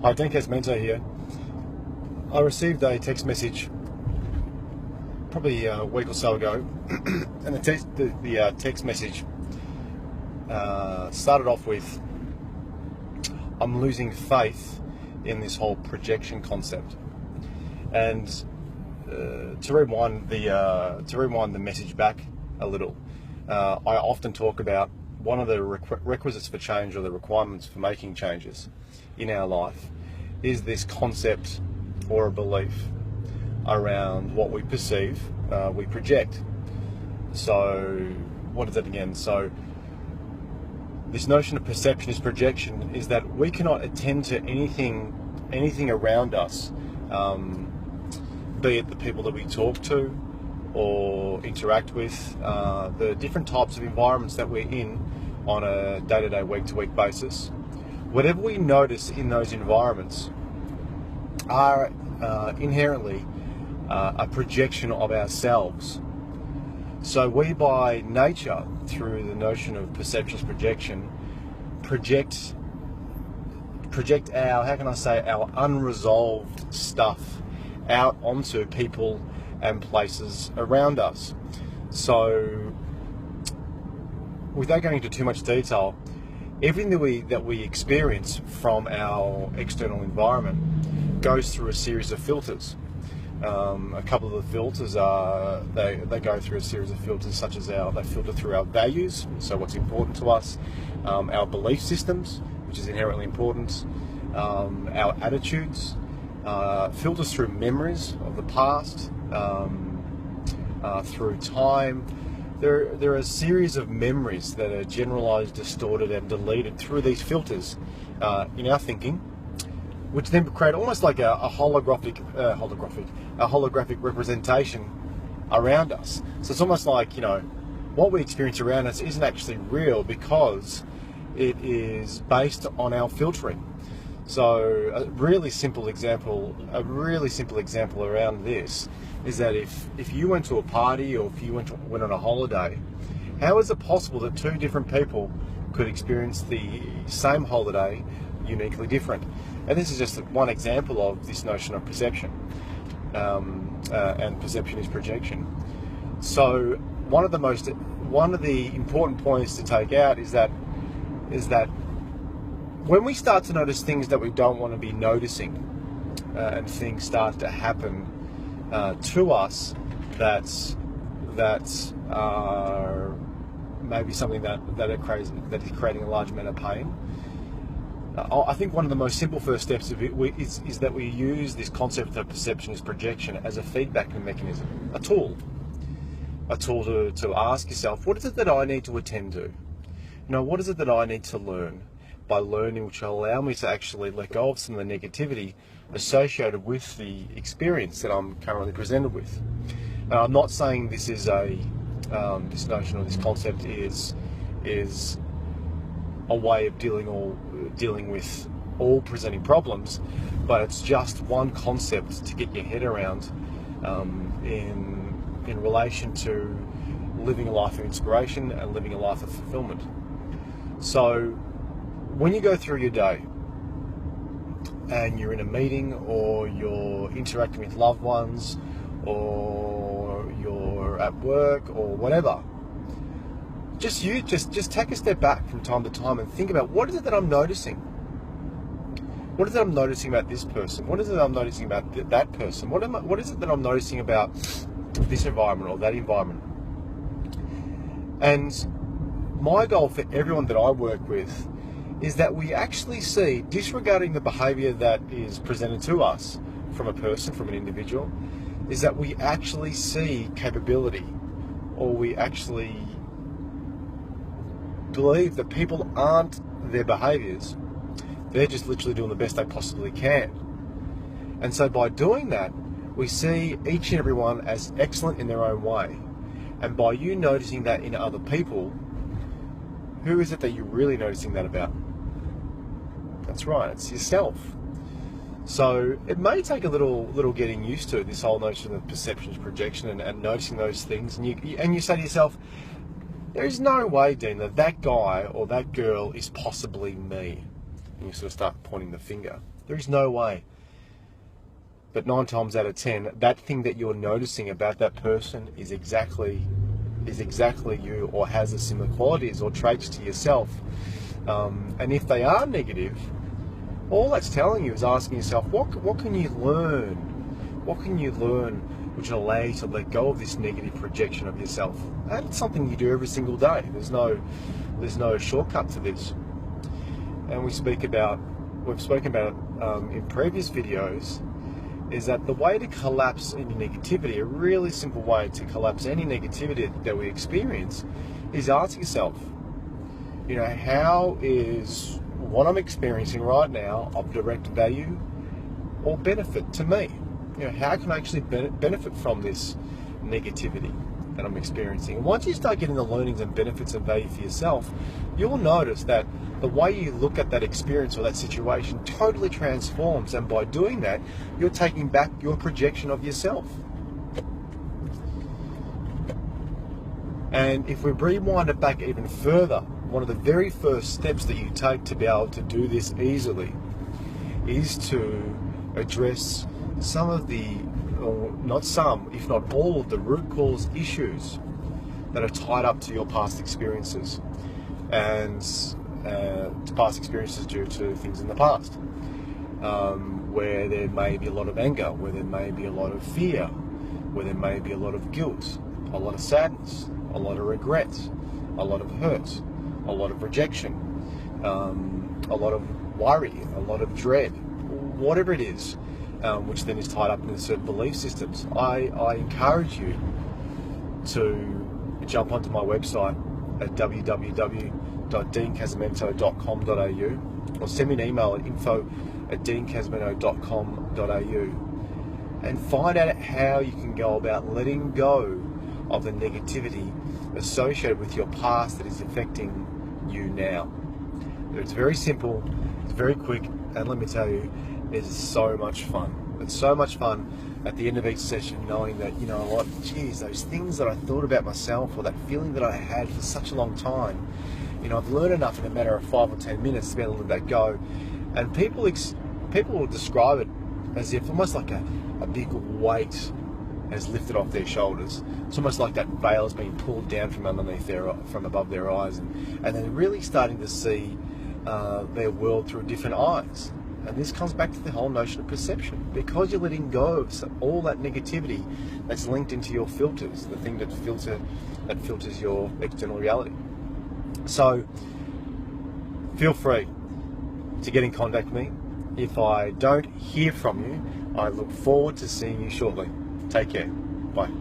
Hi, Denkes Mento here. I received a text message probably a week or so ago, and the text message started off with, "I'm losing faith in this whole projection concept." And to rewind the message back a little, I often talk about one of the requisites for change, or the requirements for making changes in our life, is this concept or a belief around what we perceive, we project. So what is that again? So this notion of perception is projection is that we cannot attend to anything around us, be it the people that we talk to or interact with, the different types of environments that we're in on a day-to-day, week-to-week basis. Whatever we notice in those environments are inherently a projection of ourselves. So we, by nature, through the notion of perceptions projection, project our unresolved stuff out onto people and places around us. So without going into too much detail, everything that we experience from our external environment goes through a series of filters. A couple of the filters are, they go through a series of filters such as they filter through our values, so what's important to us, our belief systems, which is inherently important, our attitudes, filters through memories of the past, through time. There are a series of memories that are generalized, distorted and deleted through these filters in our thinking, which then create almost like a holographic representation around us. So it's almost like, what we experience around us isn't actually real because it is based on our filtering. So a really simple example around this is that if you went to a party, or if you went on a holiday, how is it possible that two different people could experience the same holiday uniquely different? And this is just one example of this notion of perception, and perception is projection. So one of the important points to take out is that when we start to notice things that we don't want to be noticing, and things start to happen to us that are maybe something that is creating a large amount of pain, I think one of the most simple first steps of it is that we use this concept of perception as projection as a feedback mechanism, a tool to ask yourself, what is it that I need to attend to? What is it that I need to learn? By learning, which will allow me to actually let go of some of the negativity associated with the experience that I'm currently presented with. I'm not saying this is this notion or this concept is a way of dealing with all presenting problems, but it's just one concept to get your head around in relation to living a life of inspiration and living a life of fulfillment. So when you go through your day and you're in a meeting, or you're interacting with loved ones, or you're at work or whatever, just take a step back from time to time and think about, what is it that I'm noticing? What is it I'm noticing about this person? What is it I'm noticing about that person? What is it that I'm noticing about this environment or that environment? And my goal for everyone that I work with is that we actually see, disregarding the behavior that is presented to us from a person, from an individual, is that we actually see capability, or we actually believe that people aren't their behaviors, they're just literally doing the best they possibly can. And so by doing that, we see each and every one as excellent in their own way. And by you noticing that in other people, who is it that you're really noticing that about? That's right, it's yourself. So it may take a little getting used to this whole notion of perceptions, projection, and noticing those things. And you say to yourself, there is no way, Dean, that guy or that girl is possibly me. and you sort of start pointing the finger. There is no way. But 9 times out of 10, that thing that you're noticing about that person is exactly you, or has the similar qualities or traits to yourself. And if they are negative, all that's telling you is asking yourself, what can you learn? What can you learn which will allow you to let go of this negative projection of yourself? And it's something you do every single day. There's no shortcut to this. And we've spoken about in previous videos, is that the way to collapse any negativity, a really simple way to collapse any negativity that we experience, is ask yourself, how is what I'm experiencing right now of direct value or benefit to me? How can I actually benefit from this negativity that I'm experiencing? And once you start getting the learnings and benefits and value for yourself, you'll notice that the way you look at that experience or that situation totally transforms. And by doing that, you're taking back your projection of yourself. And if we rewind it back even further, one of the very first steps that you take to be able to do this easily is to address some of the, or not some, if not all of the root cause issues that are tied up to your past experiences, and to past experiences due to things in the past, where there may be a lot of anger, where there may be a lot of fear, where there may be a lot of guilt, a lot of sadness, a lot of regret, a lot of hurt, a lot of rejection, a lot of worry, a lot of dread, whatever it is, which then is tied up in certain belief systems. I encourage you to jump onto my website at www.deancasamento.com.au, or send me an email at info@deancasamento.com.au, and find out how you can go about letting go of the negativity associated with your past that is affecting you now. It's very simple, it's very quick, and let me tell you, it's so much fun. It's so much fun at the end of each session knowing that, geez, those things that I thought about myself, or that feeling that I had for such a long time, I've learned enough in a matter of 5 or 10 minutes to be able to let that go. And people will describe it as if almost like a big weight has lifted off their shoulders. It's almost like that veil has been pulled down from above their eyes, and they're really starting to see their world through different eyes. And this comes back to the whole notion of perception, because you're letting go of all that negativity that's linked into your filters, the thing that filters your external reality. So feel free to get in contact with me. If I don't hear from you, I look forward to seeing you shortly. Take care. Bye.